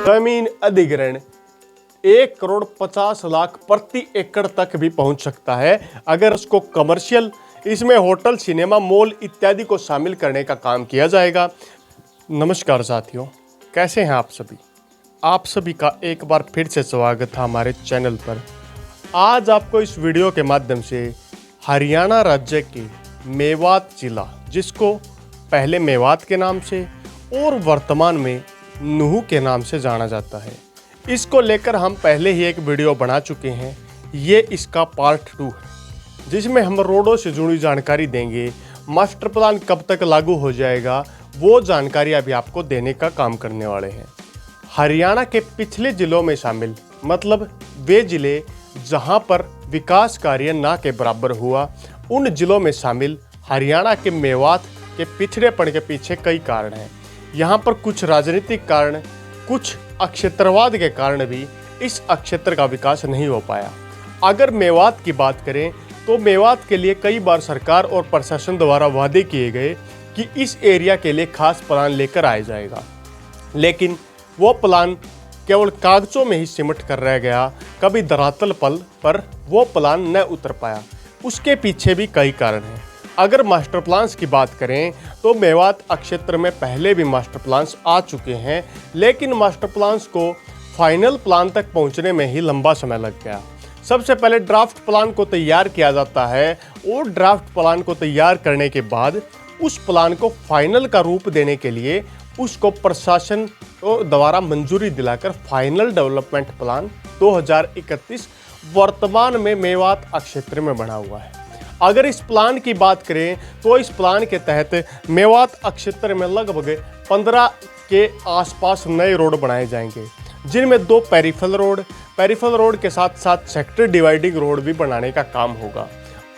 जमीन अधिग्रहण 1,50,00,000 प्रति एकड़ तक भी पहुंच सकता है अगर उसको कमर्शियल, इसमें होटल, सिनेमा, मॉल इत्यादि को शामिल करने का काम किया जाएगा। नमस्कार साथियों, कैसे हैं आप सभी? आप सभी का एक बार फिर से स्वागत है हमारे चैनल पर। आज आपको इस वीडियो के माध्यम से हरियाणा राज्य के मेवात जिला, जिसको पहले मेवात के नाम से और वर्तमान में नुहू के नाम से जाना जाता है, इसको लेकर हम पहले ही एक वीडियो बना चुके हैं। ये इसका पार्ट 2 है, जिसमें हम रोडों से जुड़ी जानकारी देंगे। मास्टर प्लान कब तक लागू हो जाएगा वो जानकारी अभी आपको देने का काम करने वाले हैं। हरियाणा के पिछले जिलों में शामिल, मतलब वे जिले जहां पर विकास कार्य ना के बराबर हुआ, उन जिलों में शामिल हरियाणा के मेवात के पिछड़ेपन के पीछे कई कारण हैं। यहाँ पर कुछ राजनीतिक कारण, कुछ अक्षेत्रवाद के कारण भी इस अक्षेत्र का विकास नहीं हो पाया। अगर मेवात की बात करें तो मेवात के लिए कई बार सरकार और प्रशासन द्वारा वादे किए गए कि इस एरिया के लिए खास प्लान लेकर आया जाएगा, लेकिन वो प्लान केवल कागजों में ही सिमट कर रह गया। कभी धरातल पर वो प्लान न उतर पाया। उसके पीछे भी कई कारण हैं। अगर मास्टर प्लान्स की बात करें तो मेवात क्षेत्र में पहले भी मास्टर प्लान्स आ चुके हैं, लेकिन मास्टर प्लान्स को फाइनल प्लान तक पहुंचने में ही लंबा समय लग गया। सबसे पहले ड्राफ्ट प्लान को तैयार किया जाता है और ड्राफ्ट प्लान को तैयार करने के बाद उस प्लान को फाइनल का रूप देने के लिए उसको प्रशासन द्वारा मंजूरी दिलाकर फाइनल डेवलपमेंट प्लान 2031 वर्तमान में मेवात क्षेत्र में बना हुआ है। अगर इस प्लान की बात करें तो इस प्लान के तहत मेवात क्षेत्र में लगभग 15 के आसपास नए रोड बनाए जाएंगे, जिनमें 2 पेरिफेरल रोड के साथ साथ सेक्टर डिवाइडिंग रोड भी बनाने का काम होगा।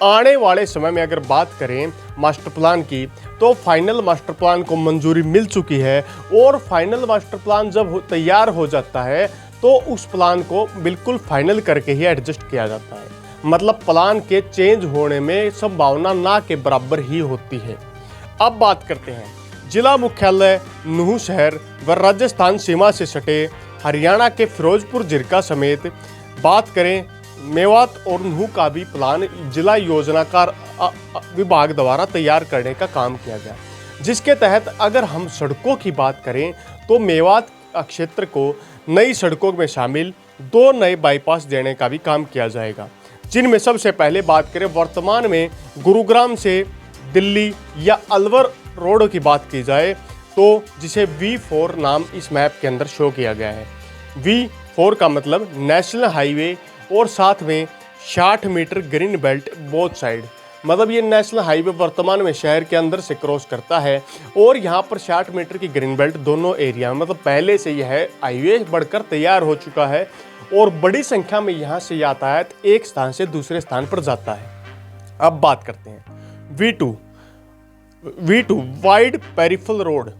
आने वाले समय में अगर बात करें मास्टर प्लान की, तो फाइनल मास्टर प्लान को मंजूरी मिल चुकी है और फाइनल मास्टर प्लान जब तैयार हो जाता है तो उस प्लान को बिल्कुल फाइनल करके ही एडजस्ट किया जाता है। मतलब प्लान के चेंज होने में संभावना ना के बराबर ही होती है। अब बात करते हैं जिला मुख्यालय नुहू शहर व राजस्थान सीमा से सटे हरियाणा के फिरोजपुर जिरका समेत बात करें मेवात और नुहू का भी प्लान जिला योजनाकार विभाग द्वारा तैयार करने का काम किया गया, जिसके तहत अगर हम सड़कों की बात करें तो मेवात क्षेत्र को नई सड़कों में शामिल 2 नए बाईपास देने का भी काम किया जाएगा, जिनमें सबसे पहले बात करें वर्तमान में गुरुग्राम से दिल्ली या अलवर रोड की बात की जाए तो जिसे V4 नाम इस मैप के अंदर शो किया गया है। V4 का मतलब नेशनल हाईवे और साथ में 60 metre green belt both side, मतलब ये नेशनल हाईवे वर्तमान में शहर के अंदर से क्रॉस करता है और यहाँ पर 60 मीटर की ग्रीन बेल्ट दोनों एरिया में, मतलब पहले से यह हाईवे बढ़कर तैयार हो चुका है और बड़ी संख्या में यहाँ से यातायात एक स्थान से दूसरे स्थान पर जाता है। अब बात करते हैं V2 wide peripheral road.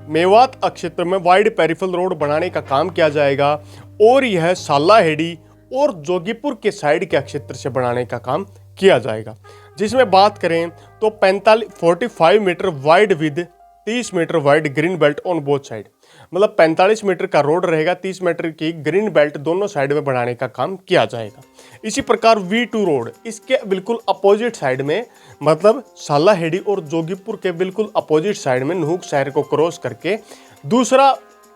Mewat क्षेत्र में वाइड पेरिफेरल रोड बनाने का काम किया जाएगा और यह सालाहेड़ी और जोगीपुर के साइड के क्षेत्र से बनाने का काम किया जाएगा, जिसमें बात करें तो 45 metre wide with 30 metre wide green belt on both side, मतलब 45 मीटर का रोड रहेगा, 30 मीटर की ग्रीन बेल्ट दोनों साइड में बनाने का काम किया जाएगा। इसी प्रकार V2 रोड इसके बिल्कुल अपोजिट साइड में, मतलब सालाहेड़ी और जोगीपुर के बिल्कुल अपोजिट साइड में नुहू शहर को क्रॉस करके दूसरा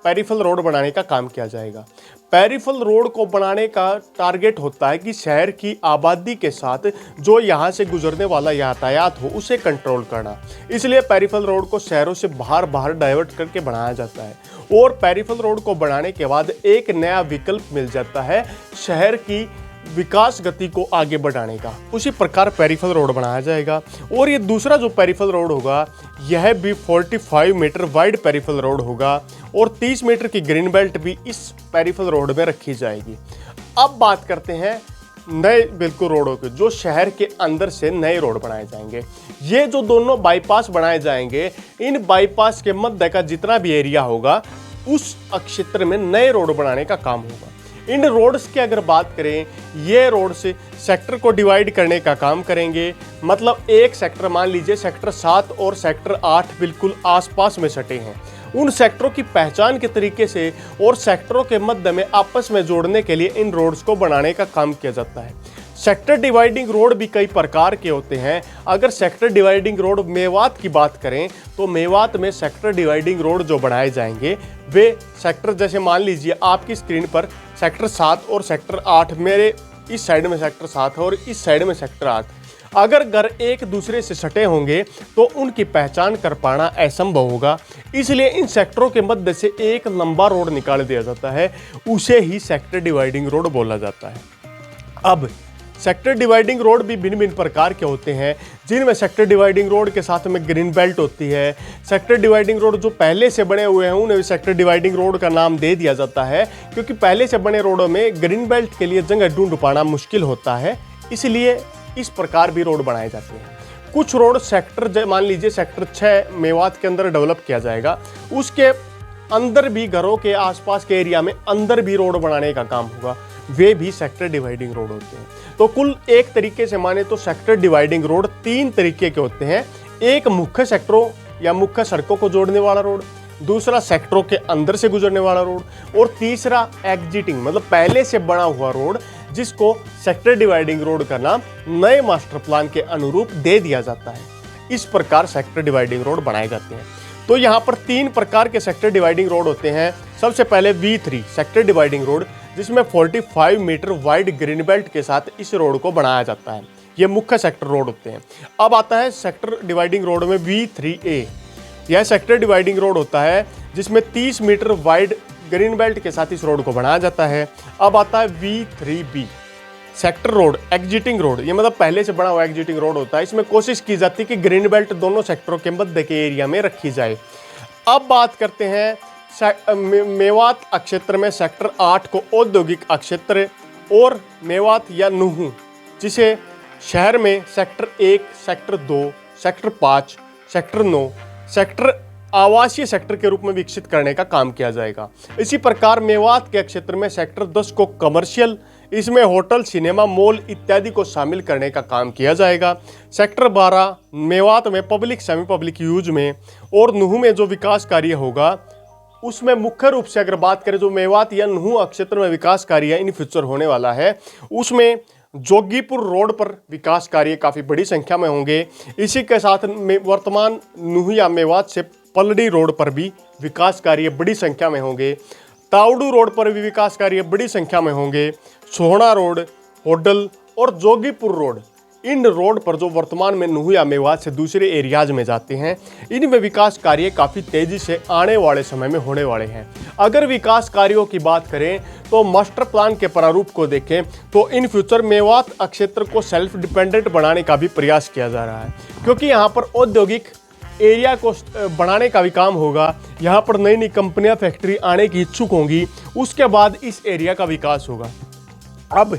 पेरिफेरल रोड बनाने का काम किया जाएगा। पेरिफेरल रोड को बनाने का टारगेट होता है कि शहर की आबादी के साथ जो यहाँ से गुजरने वाला यातायात हो उसे कंट्रोल करना, इसलिए पेरिफेरल रोड को शहरों से बाहर डाइवर्ट करके बनाया जाता है और पेरिफेरल रोड को बनाने के बाद एक नया विकल्प मिल जाता है शहर की विकास गति को आगे बढ़ाने का। उसी प्रकार पेरिफेरल रोड बनाया जाएगा और ये दूसरा जो पेरिफेरल रोड होगा यह भी 45 मीटर वाइड पेरिफेरल रोड होगा और 30 मीटर की ग्रीन बेल्ट भी इस पेरिफेरल रोड में रखी जाएगी। अब बात करते हैं नए बिल्कुल रोडों के, जो शहर के अंदर से नए रोड बनाए जाएंगे। ये जो दोनों बाईपास बनाए जाएंगे, इन बाईपास के मध्य का जितना भी एरिया होगा उस क्षेत्र में नए रोड बनाने का काम होगा। इन रोड्स की अगर बात करें, ये रोड से सेक्टर को डिवाइड करने का काम करेंगे। मतलब एक सेक्टर, मान लीजिए सेक्टर 7 और सेक्टर 8 बिल्कुल आसपास में सटे हैं, उन सेक्टरों की पहचान के तरीके से और सेक्टरों के मध्य में आपस में जोड़ने के लिए इन रोड्स को बनाने का काम किया जाता है। सेक्टर डिवाइडिंग रोड भी कई प्रकार के होते हैं। अगर सेक्टर डिवाइडिंग रोड मेवात की बात करें तो मेवात में सेक्टर डिवाइडिंग रोड जो बनाए जाएंगे वे सेक्टर, जैसे मान लीजिए आपकी स्क्रीन पर सेक्टर 7 और सेक्टर 8, मेरे इस साइड में सेक्टर 7 है और इस साइड में सेक्टर 8। अगर घर एक दूसरे से सटे होंगे तो उनकी पहचान कर पाना असंभव होगा, इसलिए इन सेक्टरों के मध्य से एक लंबा रोड निकाल दिया जाता है, उसे ही सेक्टर डिवाइडिंग रोड बोला जाता है। अब सेक्टर डिवाइडिंग रोड भी भिन्न भिन्न प्रकार के होते हैं, जिनमें सेक्टर डिवाइडिंग रोड के साथ में ग्रीन बेल्ट होती है। सेक्टर डिवाइडिंग रोड जो पहले से बने हुए हैं उन्हें सेक्टर डिवाइडिंग रोड का नाम दे दिया जाता है, क्योंकि पहले से बने रोडों में ग्रीन बेल्ट के लिए जगह ढूंढ पाना मुश्किल होता है, इसलिए इस प्रकार भी रोड बनाए जाते हैं। कुछ रोड सेक्टर, मान लीजिए सेक्टर 6 मेवात के अंदर डेवलप किया जाएगा, उसके अंदर भी घरों के आसपास के एरिया में अंदर भी रोड बनाने का काम होगा, वे भी सेक्टर डिवाइडिंग रोड होते हैं। तो कुल एक तरीके से माने तो सेक्टर डिवाइडिंग रोड 3 तरीके के होते हैं। एक मुख्य सेक्टरों या मुख्य सड़कों को जोड़ने वाला रोड, दूसरा सेक्टरों के अंदर से गुजरने वाला रोड, और तीसरा एग्जिटिंग मतलब पहले से बना हुआ रोड, जिसको सेक्टर डिवाइडिंग रोड का नाम नए मास्टर प्लान के अनुरूप दे दिया जाता है। इस प्रकार सेक्टर डिवाइडिंग रोड बनाए जाते हैं। तो यहाँ पर 3 प्रकार के सेक्टर डिवाइडिंग रोड होते हैं। सबसे पहले V3 सेक्टर डिवाइडिंग रोड, जिसमें 45 मीटर वाइड ग्रीन बेल्ट के साथ इस रोड को बनाया जाता है। ये मुख्य सेक्टर रोड होते हैं। अब आता है सेक्टर डिवाइडिंग रोड में V3A। यह सेक्टर डिवाइडिंग रोड होता है जिसमें 30 मीटर वाइड ग्रीन बेल्ट के साथ इस रोड को बनाया जाता है। अब आता है V3B sector road exiting road. ये मतलब पहले से बना हुआ एग्जिटिंग रोड होता है। इसमें कोशिश की जाती है कि ग्रीन बेल्ट दोनों सेक्टरों के मध्य के एरिया में रखी जाए। अब बात करते हैं मेवात अक्षेत्र में सेक्टर 8 को औद्योगिक अक्षेत्र और मेवात या नुहू, जिसे शहर में sector 1, sector 2, sector 5, sector 9, sector आवासीय सेक्टर के रूप में विकसित करने का काम किया जाएगा। इसी प्रकार मेवात के क्षेत्र में सेक्टर 10 को कमर्शियल, इसमें होटल, सिनेमा, मॉल इत्यादि को शामिल करने का काम किया जाएगा। सेक्टर 12 मेवात में पब्लिक, सेमी पब्लिक यूज में और नुहू में जो विकास कार्य होगा उसमें मुख्य रूप से अगर बात करें जो मेवात या नुहू क्षेत्र में विकास कार्य इन फ्यूचर होने वाला है, उसमें जोगीपुर रोड पर विकास कार्य काफ़ी बड़ी संख्या में होंगे। इसी के साथ वर्तमान नुहू या मेवात से पलड़ी रोड पर भी विकास कार्य बड़ी संख्या में होंगे। तावड़ू रोड पर भी विकास कार्य बड़ी संख्या में होंगे। सोहना रोड, होडल और जोगीपुर रोड, इन रोड पर जो वर्तमान में नुहू या मेवात से दूसरे एरियाज में जाते हैं, इनमें विकास कार्य काफ़ी तेज़ी से आने वाले समय में होने वाले हैं। अगर विकास कार्यों की बात करें तो मास्टर प्लान के प्रारूप को देखें तो इन फ्यूचर मेवात क्षेत्र को सेल्फ डिपेंडेंट बनाने का भी प्रयास किया जा रहा है, क्योंकि यहाँ पर औद्योगिक एरिया को बढ़ाने का भी काम होगा। यहाँ पर नई नई कंपनियाँ, फैक्ट्री आने की इच्छुक होंगी, उसके बाद इस एरिया का विकास होगा। अब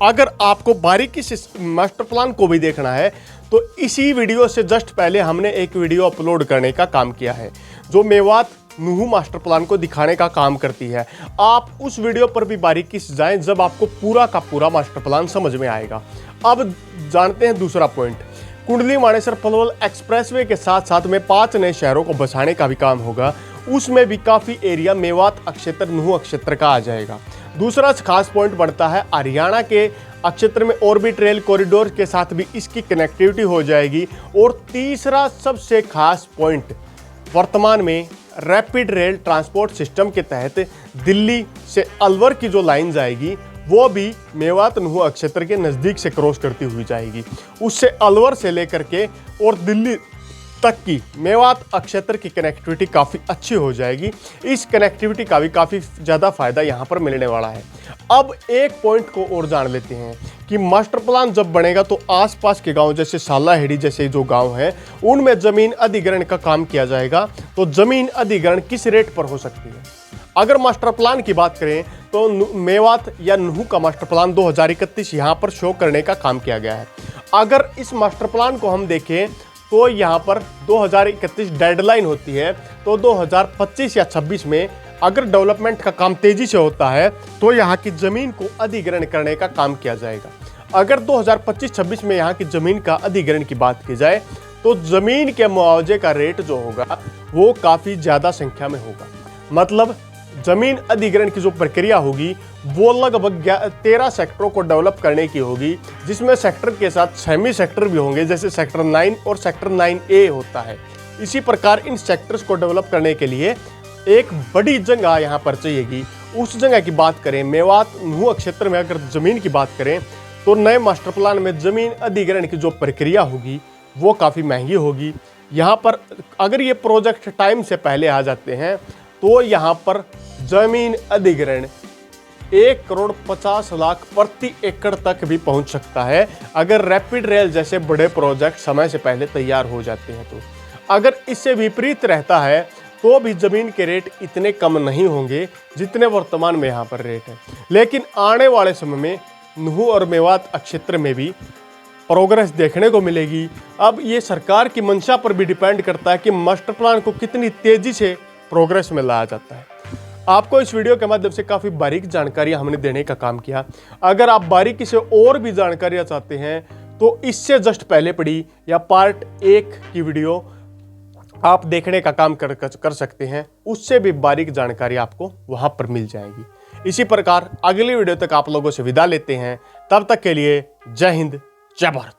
अगर आपको बारीकी से मास्टर प्लान को भी देखना है तो इसी वीडियो से जस्ट पहले हमने एक वीडियो अपलोड करने का काम किया है जो मेवात नुहू मास्टर प्लान को दिखाने का काम करती है। आप उस वीडियो पर भी बारीकी से जाएं, जब आपको पूरा का पूरा मास्टर प्लान समझ में आएगा। अब जानते हैं दूसरा पॉइंट। कुंडली मानेसर पलवल एक्सप्रेसवे के साथ साथ में 5 नए शहरों को बसाने का भी काम होगा, उसमें भी काफ़ी एरिया मेवात क्षेत्र, नुहू क्षेत्र का आ जाएगा। दूसरा खास पॉइंट बढ़ता है हरियाणा के क्षेत्र में ऑर्बिट रेल कॉरिडोर के साथ भी इसकी कनेक्टिविटी हो जाएगी। और तीसरा सबसे खास पॉइंट, वर्तमान में रैपिड रेल ट्रांसपोर्ट सिस्टम के तहत दिल्ली से अलवर की जो लाइन जाएगी वो भी मेवात नुहू क्षेत्र के नज़दीक से क्रॉस करती हुई जाएगी। उससे अलवर से लेकर के और दिल्ली तक की मेवात क्षेत्र की कनेक्टिविटी काफ़ी अच्छी हो जाएगी। इस कनेक्टिविटी का भी काफ़ी ज़्यादा फायदा यहाँ पर मिलने वाला है। अब एक पॉइंट को और जान लेते हैं कि मास्टर प्लान जब बनेगा तो आसपास के गांव जैसे सालाहेड़ी जैसे जो गांव हैं उनमें ज़मीन अधिग्रहण का काम किया जाएगा। तो ज़मीन अधिग्रहण किस रेट पर हो सकती है? अगर मास्टर प्लान की बात करें तो मेवात या नुहू का मास्टर प्लान 2031 यहाँ पर शो करने का काम किया गया है। अगर इस मास्टर प्लान को हम देखें तो यहाँ पर 2031 डेडलाइन होती है, तो 2025 या 26 में अगर डेवलपमेंट का काम तेजी से होता है तो यहाँ की ज़मीन को अधिग्रहण करने का काम किया जाएगा। अगर 2025-26 में यहाँ की ज़मीन का अधिग्रहण की बात की जाए तो ज़मीन के मुआवजे का रेट जो होगा वो काफ़ी ज़्यादा संख्या में होगा। मतलब ज़मीन अधिग्रहण की जो प्रक्रिया होगी वो लगभग 13 सेक्टरों को डेवलप करने की होगी, जिसमें सेक्टर के साथ सेमी सेक्टर भी होंगे, जैसे सेक्टर 9 और सेक्टर 9A होता है। इसी प्रकार इन सेक्टर्स को डेवलप करने के लिए एक बड़ी जगह यहाँ पर चाहिएगी। उस जगह की बात करें, मेवात नुह क्षेत्र में अगर ज़मीन की बात करें तो नए मास्टर प्लान में ज़मीन अधिग्रहण की जो प्रक्रिया होगी वो काफ़ी महंगी होगी। यहाँ पर अगर ये प्रोजेक्ट टाइम से पहले आ जाते हैं तो यहाँ पर ज़मीन अधिग्रहण 1,50,00,000 प्रति एकड़ तक भी पहुँच सकता है, अगर रैपिड रेल जैसे बड़े प्रोजेक्ट समय से पहले तैयार हो जाते हैं। तो अगर इससे विपरीत रहता है तो भी ज़मीन के रेट इतने कम नहीं होंगे जितने वर्तमान में यहाँ पर रेट है। लेकिन आने वाले समय में नुह और मेवात क्षेत्र में भी प्रोग्रेस देखने को मिलेगी। अब ये सरकार की मंशा पर भी डिपेंड करता है कि मास्टर प्लान को कितनी तेज़ी से प्रोग्रेस में लाया जाता है। आपको इस वीडियो के माध्यम से काफ़ी बारीक जानकारी हमने देने का काम किया। अगर आप बारीकी से और भी जानकारियाँ चाहते हैं तो इससे जस्ट पहले पड़ी या पार्ट 1 की वीडियो आप देखने का काम कर सकते हैं, उससे भी बारीक जानकारी आपको वहां पर मिल जाएगी। इसी प्रकार अगली वीडियो तक आप लोगों से विदा लेते हैं। तब तक के लिए जय हिंद, जय भारत।